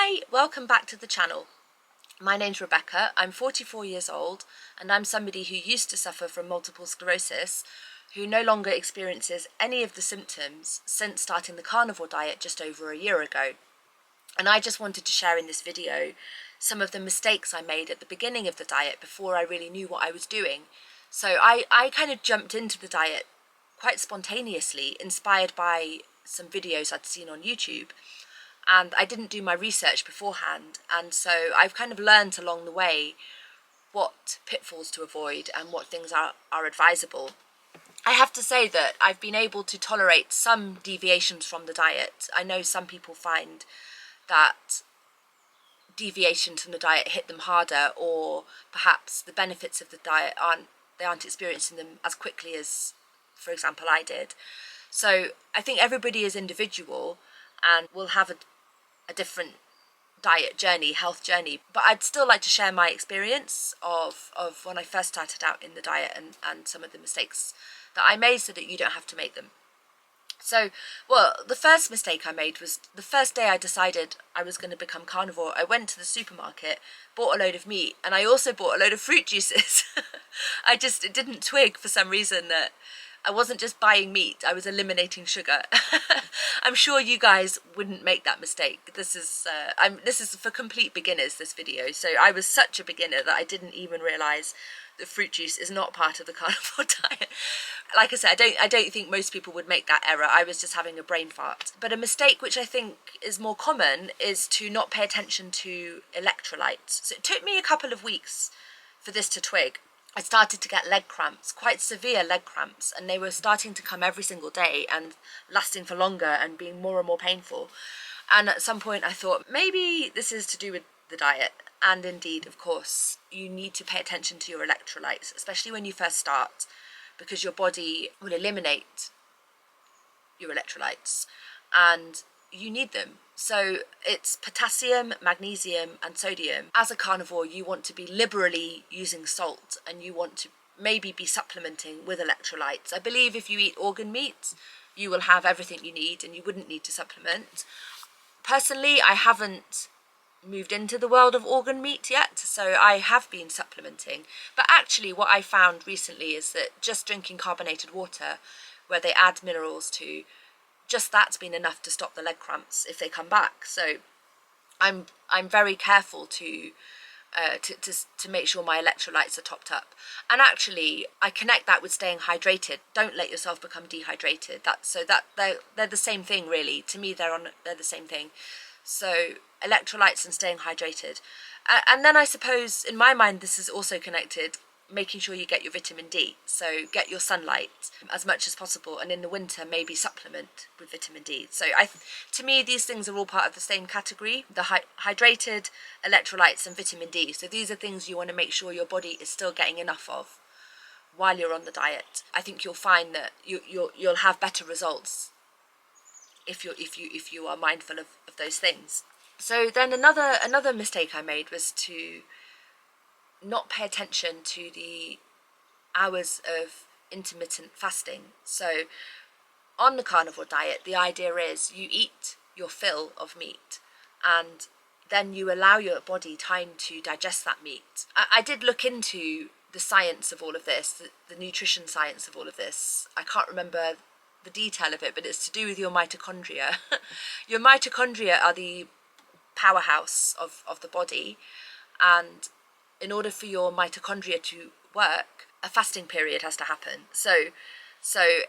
Hi, welcome back to the channel. My name's Rebecca, I'm 44 years old and I'm somebody who used to suffer from multiple sclerosis, who no longer experiences any of the symptoms since starting the carnivore diet just over a year ago. And I just wanted to share in this video some of the mistakes I made at the beginning of the diet before I really knew what I was doing. So I kind of jumped into the diet quite spontaneously, inspired by some videos I'd seen on YouTube. And I didn't do my research beforehand, and so I've kind of learned along the way what pitfalls to avoid and what things are advisable. I have to say that I've been able to tolerate some deviations from the diet. I know some people find that deviations from the diet hit them harder, or perhaps the benefits of the diet aren't experiencing them as quickly as, for example, I did. So I think everybody is individual and will have a different diet journey, health journey, but I'd still like to share my experience of when I first started out in the diet and some of the mistakes that I made so that you don't have to make them. So, well, the first mistake I made was the first day I decided I was going to become carnivore. I went to the supermarket, bought a load of meat, and I also bought a load of fruit juices. It didn't twig for some reason that I wasn't just buying meat, I was eliminating sugar. I'm sure you guys wouldn't make that mistake. This is for complete beginners, this video. So I was such a beginner that I didn't even realise that fruit juice is not part of the carnivore diet. Like I said, I don't think most people would make that error. I was just having a brain fart. But a mistake which I think is more common is to not pay attention to electrolytes. So it took me a couple of weeks for this to twig. I started to get leg cramps, quite severe leg cramps, and they were starting to come every single day and lasting for longer and being more and more painful. And at some point I thought, maybe this is to do with the diet. And indeed, of course, you need to pay attention to your electrolytes, especially when you first start, because your body will eliminate your electrolytes and you need them. So it's potassium, magnesium and sodium. As a carnivore, you want to be liberally using salt and you want to maybe be supplementing with electrolytes. I believe if you eat organ meat, you will have everything you need and you wouldn't need to supplement. Personally, I haven't moved into the world of organ meat yet, so I have been supplementing. But actually what I found recently is that just drinking carbonated water, where they add minerals to, just that's been enough to stop the leg cramps if they come back. So I'm very careful to make sure my electrolytes are topped up. And actually I connect that with staying hydrated. Don't let yourself become dehydrated. They're the same thing really. To me they're the same thing. So electrolytes and staying hydrated. And then I suppose in my mind this is also connected, making sure you get your vitamin D. So get your sunlight as much as possible, and in the winter maybe supplement with vitamin D. So to me these things are all part of the same category, the hydrated, electrolytes and vitamin D. So these are things you want to make sure your body is still getting enough of while you're on the diet. I think you'll find that you'll have better results if you are mindful of those things. So then another mistake I made was to not pay attention to the hours of intermittent fasting. So on the carnivore diet, the idea is you eat your fill of meat and then you allow your body time to digest that meat. I did look into the science of all of this, the nutrition science of all of this. I can't remember the detail of it, but it's to do with your mitochondria. Your mitochondria are the powerhouse of the body, and in order for your mitochondria to work, a fasting period has to happen. So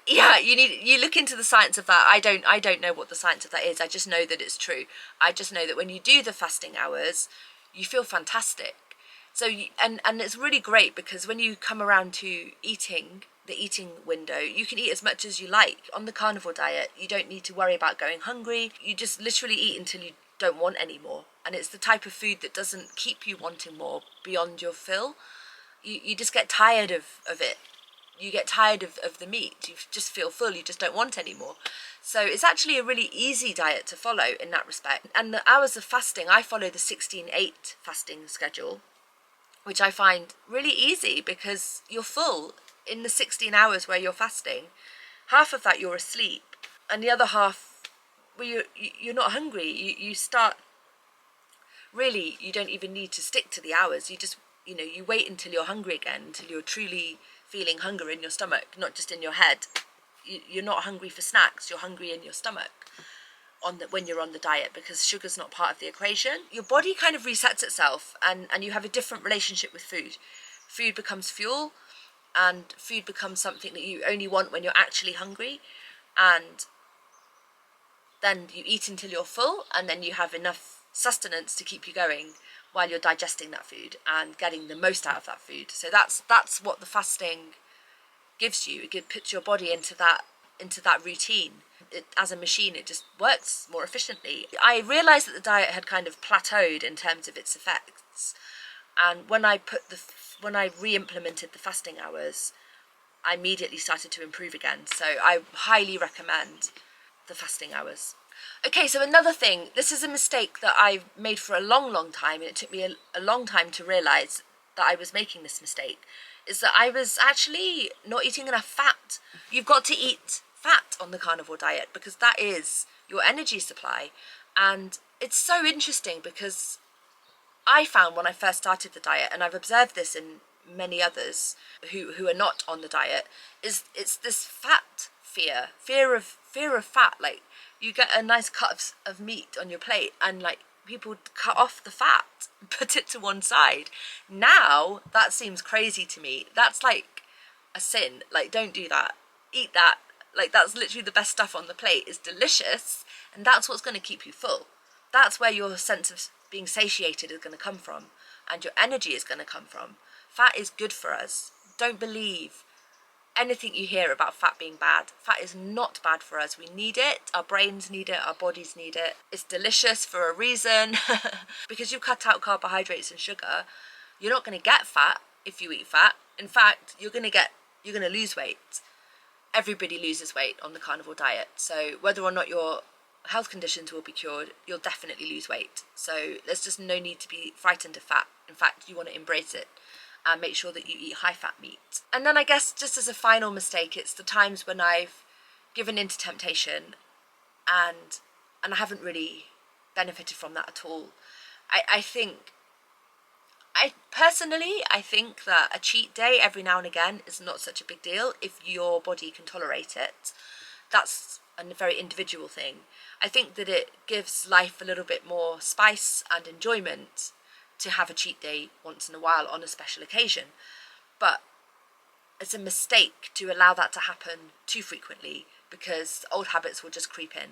yeah, you look into the science of that. I don't know what the science of that is. I just know that it's true. I just know that when you do the fasting hours, you feel fantastic. So and it's really great because when you come around to the eating window, you can eat as much as you like. On the carnivore diet, you don't need to worry about going hungry. You just literally eat until you don't want any more. And it's the type of food that doesn't keep you wanting more beyond your fill. You just get tired of it. You get tired of the meat. You just feel full. You just don't want any more. So it's actually a really easy diet to follow in that respect. And the hours of fasting, I follow the 16-8 fasting schedule, which I find really easy because you're full in the 16 hours where you're fasting. Half of that you're asleep, and the other half, well, you're not hungry. You start really you don't even need to stick to the hours. You just, you know, you wait until you're hungry again, until you're truly feeling hunger in your stomach, not just in your head. You're not hungry for snacks, you're hungry in your stomach when you're on the diet, because sugar's not part of the equation. Your body kind of resets itself, and you have a different relationship with food. Food becomes fuel, and food becomes something that you only want when you're actually hungry, and then you eat until you're full, and then you have enough sustenance to keep you going while you're digesting that food and getting the most out of that food. So that's what the fasting gives you. It puts your body into that routine. As a machine, it just works more efficiently. I realised that the diet had kind of plateaued in terms of its effects, and when I re-implemented the fasting hours, I immediately started to improve again. So I highly recommend the fasting hours. Okay, so another thing, this is a mistake that I've made for a long time, and it took me a long time to realise that I was making this mistake, is that I was actually not eating enough fat. You've got to eat fat on the carnivore diet, because that is your energy supply. And it's so interesting, because I found when I first started the diet, and I've observed this in many others who are not on the diet, is it's this fat fear of fat. Like, you get a nice cut of meat on your plate, and like people cut off the fat, put it to one side. Now that seems crazy to me. That's like a sin. Like, don't do that. Eat that. Like, that's literally the best stuff on the plate. It's delicious, and that's what's going to keep you full. That's where your sense of being satiated is going to come from, and your energy is going to come from. Fat is good for us. Don't believe anything you hear about fat being bad. Fat is not bad for us. We need it. Our brains need it. Our bodies need it. It's delicious for a reason. Because you cut out carbohydrates and sugar, you're not going to get fat if you eat fat. In fact, you're going to lose weight. Everybody loses weight on the carnivore diet. So whether or not your health conditions will be cured, you'll definitely lose weight. So there's just no need to be frightened of fat. In fact, you want to embrace it and make sure that you eat high fat meat. And then I guess just as a final mistake, it's the times when I've given into temptation and I haven't really benefited from that at all. I personally think that a cheat day every now and again is not such a big deal if your body can tolerate it. That's a very individual thing. I think that it gives life a little bit more spice and enjoyment to have a cheat day once in a while on a special occasion. But it's a mistake to allow that to happen too frequently, because old habits will just creep in.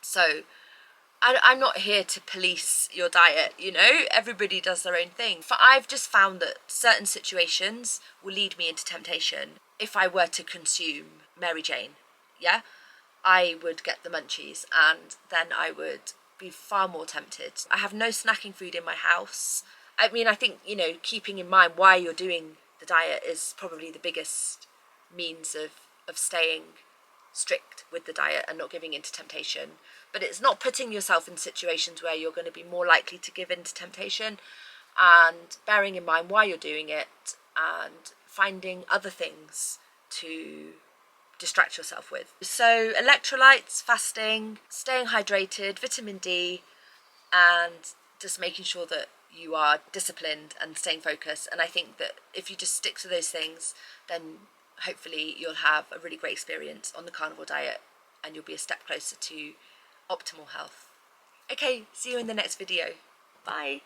So I'm not here to police your diet, you know, everybody does their own thing. But I've just found that certain situations will lead me into temptation. If I were to consume Mary Jane, yeah, I would get the munchies, and then I would be far more tempted. I have no snacking food in my house. I mean, I think, you know, keeping in mind why you're doing the diet is probably the biggest means of staying strict with the diet and not giving into temptation. But it's not putting yourself in situations where you're going to be more likely to give in to temptation, and bearing in mind why you're doing it and finding other things to distract yourself with. So electrolytes, fasting, staying hydrated, vitamin D, and just making sure that you are disciplined and staying focused. And I think that if you just stick to those things, then hopefully you'll have a really great experience on the carnivore diet, and you'll be a step closer to optimal health. Okay, see you in the next video. Bye.